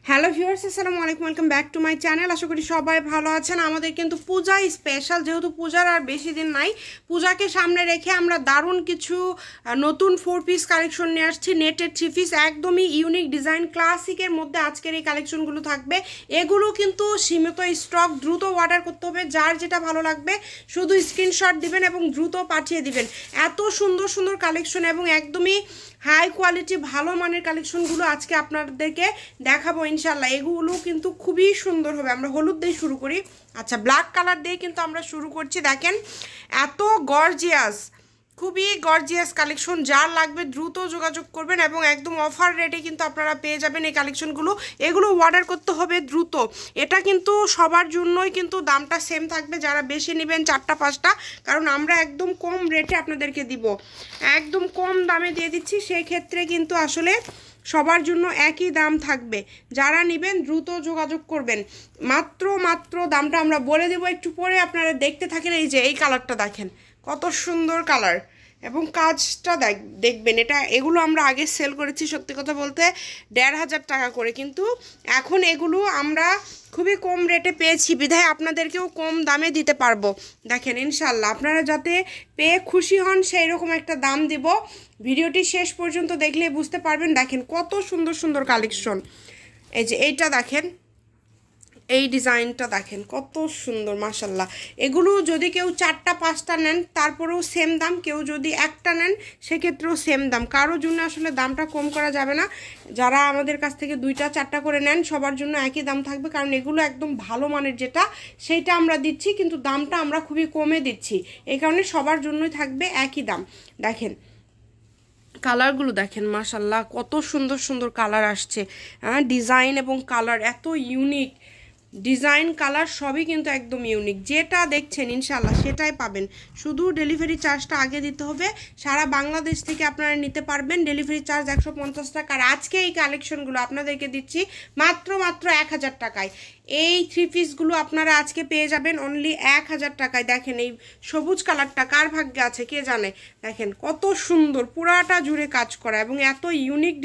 Hello viewers, আসসালামু আলাইকুম, welcome back to my channel. আশা করি সবাই ভালো আছেন। আমাদের কিন্তু পূজা স্পেশাল, যেহেতু পূজার আর বেশি দিন নাই, পূজাকে সামনে রেখে আমরা দারুণ কিছু নতুন 4 পিস কালেকশন নিয়ে আসছি। নেটের 3 পিস, একদমই ইউনিক ডিজাইন, ক্লাসিকের মধ্যে আজকের এই কালেকশনগুলো থাকবে। এগুলো কিন্তু সীমিত স্টক, দ্রুত অর্ডার করতে হবে। যার যেটা ভালো লাগবে শুধু স্ক্রিনশট দিবেন এবং দ্রুত পাঠিয়ে দিবেন। এত সুন্দর সুন্দর কালেকশন এবং একদমই হাই কোয়ালিটি ভালো মানের কালেকশনগুলো আজকে আপনাদেরকে দেখাবো ইনশাল্লাহ। এগুলো কিন্তু খুবই সুন্দর হবে। আমরা হলুদ দিয়ে শুরু করি। আচ্ছা, ব্ল্যাক কালার দিয়ে কিন্তু আমরা শুরু করছি। দেখেন এত গর্জিয়াস, খুবই গর্জিয়াস কালেকশন। যার লাগবে দ্রুত যোগাযোগ করবেন এবং একদম অফার রেটে কিন্তু আপনারা পেয়ে যাবেন এই কালেকশনগুলো। এগুলো অর্ডার করতে হবে দ্রুত। এটা কিন্তু সবার জন্যই কিন্তু দামটা সেম থাকবে, যারা বেশি নেবেন 4টা 5টা, কারণ আমরা একদম কম রেটে আপনাদেরকে দিব, একদম কম দামে দিয়ে দিচ্ছি। সেই ক্ষেত্রে কিন্তু আসলে সবার জন্য একই দাম থাকবে। যারা নেবেন দ্রুত যোগাযোগ করবেন। মাত্র দামটা আমরা বলে দেবো একটু পরে, আপনারা দেখতে থাকেন। এই যে এই কালারটা দেখেন, কত সুন্দর কালার এবং কাজটা দেখবেন। এগুলো আমরা আগে সেল করেছি সত্যি কথা বলতে 1500 টাকা করে, কিন্তু এখন এগুলো আমরা খুবই কম রেটে পেয়েছি বিধায় আপনাদেরকেও কম দামে দিতে পারবো। দেখেন ইনশাল্লাহ আপনারা যাতে পেয়ে খুশি হন সেই রকম একটা দাম দিব। ভিডিওটি শেষ পর্যন্ত দেখলে বুঝতে পারবেন। দেখেন কত সুন্দর সুন্দর কালেকশন। এই যে এইটা দেখেন, এই ডিজাইনটা দেখেন কত সুন্দর, মাশাল্লাহ। এগুলো যদি কেউ 4টা 5টা নেন তারপরেও সেম দাম, কেউ যদি একটা নেন সেক্ষেত্রেও সেম দাম। কারোর জন্য আসলে দামটা কম করা যাবে না। যারা আমাদের কাছ থেকে 2টা 4টা করে নেন সবার জন্য একই দাম থাকবে, কারণ এগুলো একদম ভালো মানের যেটা সেইটা আমরা দিচ্ছি, কিন্তু দামটা আমরা খুবই কমে দিচ্ছি। এই কারণে সবার জন্যই থাকবে একই দাম। দেখেন কালারগুলো দেখেন, মাশাল্লাহ কত সুন্দর সুন্দর কালার আসছে। ডিজাইন এবং কালার এত ইউনিক, ডিজাইন কালার সবই কিন্তু একদম ইউনিক। যেটা দেখছেন ইনশাল্লাহ সেটাই পাবেন। শুধু ডেলিভারি চার্জটা আগে দিতে হবে। সারা বাংলাদেশ থেকে আপনারা নিতে পারবেন, ডেলিভারি চার্জ 150 টাকা। আর আজকে এই কালেকশনগুলো আপনাদেরকে দিচ্ছি মাত্র 1000 টাকায়। এই 3 পিসগুলো আপনারা আজকে পেয়ে যাবেন অনলি 1000 টাকায়। দেখেন এই সবুজ কালারটা কার ভাগ্যে আছে কে জানে। দেখেন কত সুন্দর, পুরাটা জুড়ে কাজ করা এবং এত ইউনিক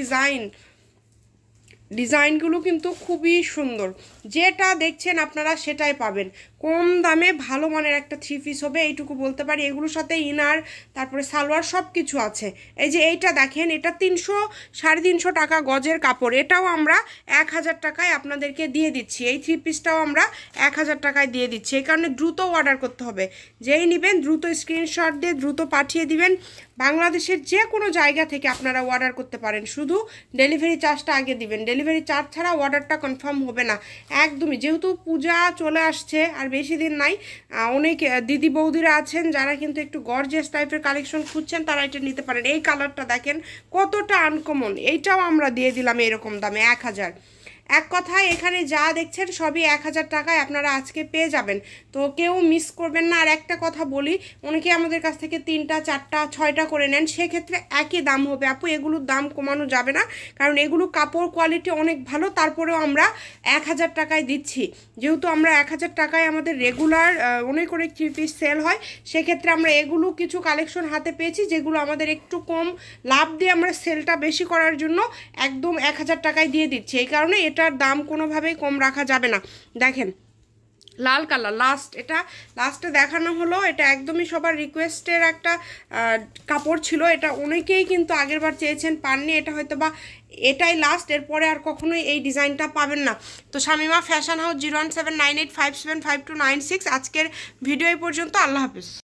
ডিজাইনগুলো কিন্তু খুবই সুন্দর। যেটা দেখছেন আপনারা সেটাই পাবেন কম দামে। ভালো মানের একটা 3 পিস হবে এইটুকু বলতে পারি। এগুলোর সাথে ইনার, তারপরে সালোয়ার সব কিছু আছে। এই যে এইটা দেখেন, এটা 300 350 টাকা গজের কাপড়। এটাও আমরা 1000 টাকায় আপনাদেরকে দিয়ে দিচ্ছি। এই 3 পিসটাও আমরা 1000 টাকায় দিয়ে দিচ্ছি। এই কারণে দ্রুত অর্ডার করতে হবে। যেই নেবেন দ্রুত স্ক্রিনশট দিয়ে দ্রুত পাঠিয়ে দিবেন। বাংলাদেশের যে কোনো জায়গা থেকে আপনারা অর্ডার করতে পারেন, শুধু ডেলিভারি চার্জটা আগে দিবেন। ডেলিভারি চার্জ ছাড়া অর্ডারটা কনফার্ম হবে না একদমই। যেহেতু পূজা চলে আসছে আর বেশি দিন নাই, অনেক দিদি বৌদিরা আছেন যারা কিন্তু একটু গর্জিয়াস টাইপের কালেকশন খুঁজছেন, তারা এটা নিতে পারেন। এই কালারটা দেখেন কতটা আনকমন, এইটাও আমরা দিয়ে দিলাম এরকম দামে 1000। এক কথায় এখানে যা দেখছেন সবই 1000 টাকায় আপনারা আজকে পেয়ে যাবেন। তো কেউ মিস করবেন না। আর একটা কথা বলি, অনেকে আমাদের কাছ থেকে 3টা 4টা 6টা করে নেন, সেক্ষেত্রে একই দাম হবে। আপু এগুলোর দাম কমানো যাবে না, কারণ এগুলো কাপড় কোয়ালিটি অনেক ভালো। তারপরেও আমরা 1000 টাকায় দিচ্ছি। যেহেতু আমরা 1000 টাকায় আমাদের রেগুলার অনেক 3 পিস সেল হয়, সেক্ষেত্রে আমরা এগুলো কিছু কালেকশন হাতে পেয়েছি যেগুলো আমাদের একটু কম লাভ দিয়ে আমরা সেলটা বেশি করার জন্য একদম 1000 টাকায় দিয়ে দিচ্ছি। এই কারণে এটার দাম কোনোভাবেই কম রাখা যাবে না। দেখেন লাল কালার, এটা লাস্টে দেখানো হলো। এটা একদমই সবার রিকোয়েস্টের একটা কাপড় ছিল। এটা অনেকেই কিন্তু আগেরবার চেয়েছেন, পাননি। এটা হয়তো বা এটাই লাস্ট, এরপরে আর কখনোই এই ডিজাইনটা পাবেন না। তো শামিমা ফ্যাশন হাউস 01798575296। আজকের ভিডিও এই পর্যন্ত। আল্লাহ হাফিজ।